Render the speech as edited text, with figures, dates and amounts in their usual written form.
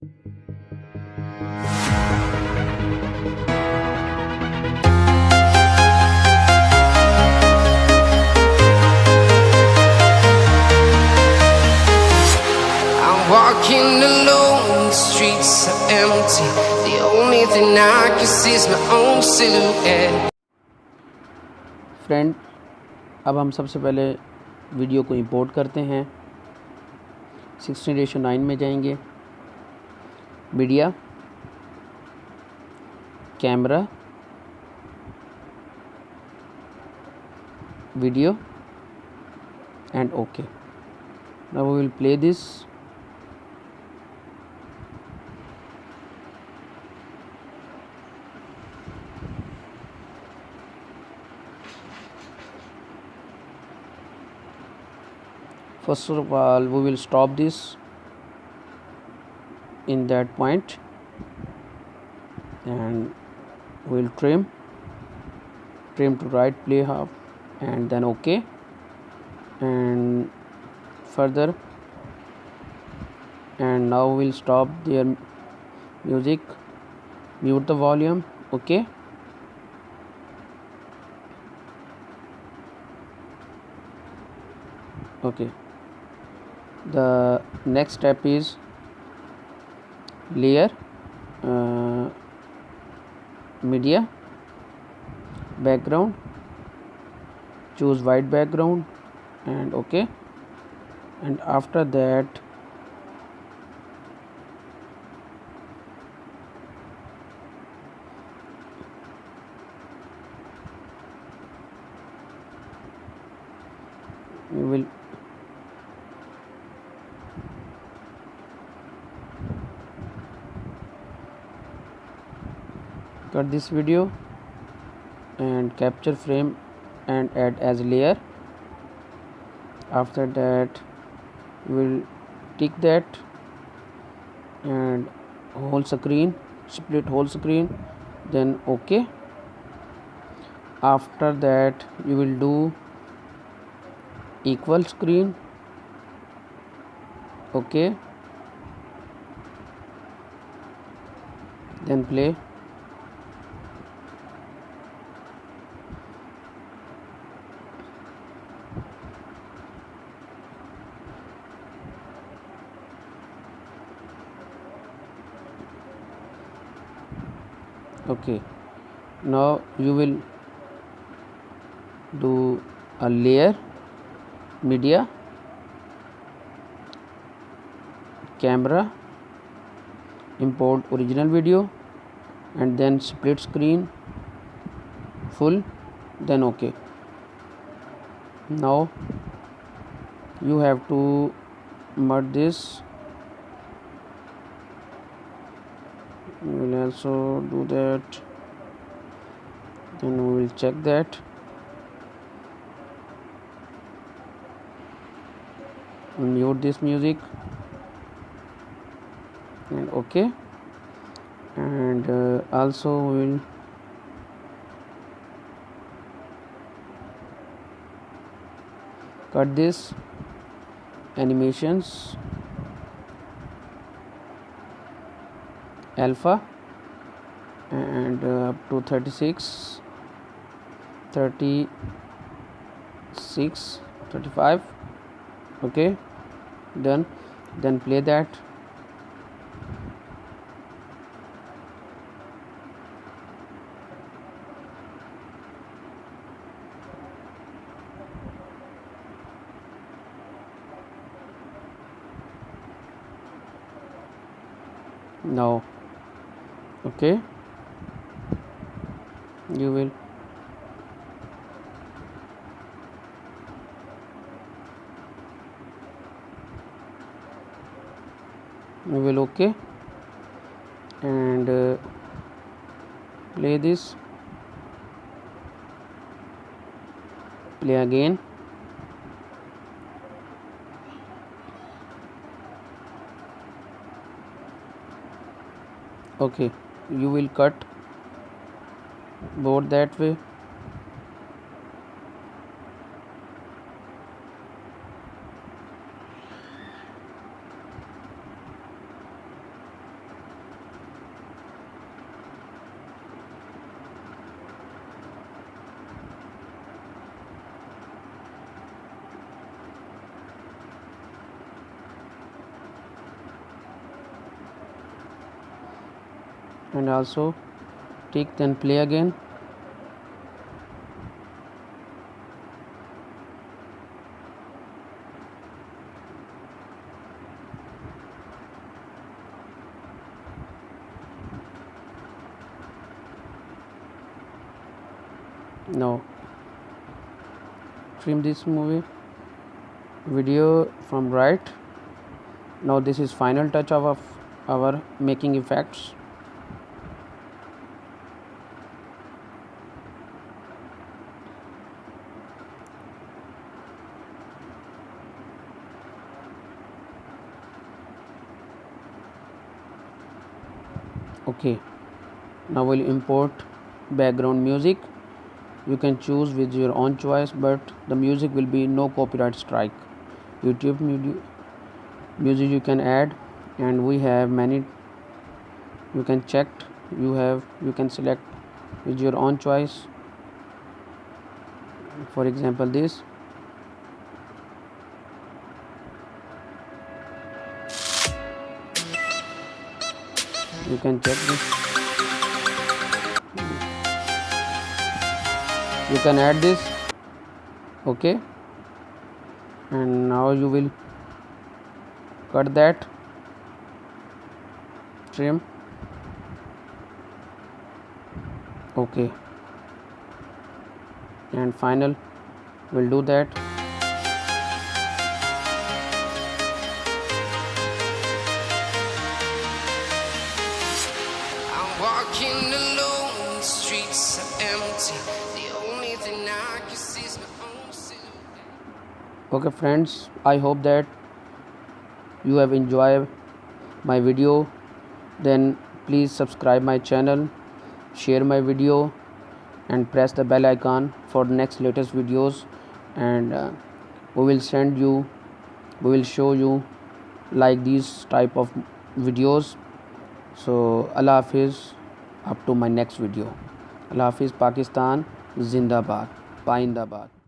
Walking alone, the streets are empty. The only thing I can see is my own silhouette. Friend, अब हम सबसे पहले video को import करते हैं। 16:9 में जाएंगे, media, camera, video and okay. Now we will play this. First of all, we will stop this in that point and we will trim to right play half and then OK, and further, and now we will stop their music, mute the volume, OK. The next step is layer, media, background, choose white background and OK, and after that you will cut this video and capture frame and add as layer. After that we will tick that and whole screen, split whole screen, then OK. After that you will do equal screen, OK, then play. Okay, now you will do a layer, media, camera, import original video and then split screen, full, then OK. Now you have to merge this. We will also do that, then we will check that. Mute this music and OK, and also we will cut this animations, alpha, and up to 36, 35. Okay, done. Then play that. Now OK, you will OK, and play this, play again. Okay, you will cut board that way. and also tick, then play again. Now trim this movie video from right. Now this is final touch of our making effects. Okay, now we'll import background music. You can choose with your own choice, but the music will be no copyright strike. YouTube music you can add, and we have many. You can check. You can select with your own choice. For example, this. You can check this. You can add this. Okay, and now you will cut that, trim. Okay, and final we'll do that. I'm walking alone, the streets are empty. The only thing I can see is my own silhouette. Okay friends, I hope that you have enjoyed my video. Then please subscribe my channel, share my video, and press the bell icon for next latest videos. And we will show you like these type of videos. So Allah Hafiz, up to my next video. Allah Hafiz, Pakistan Zindabad, Paindabad.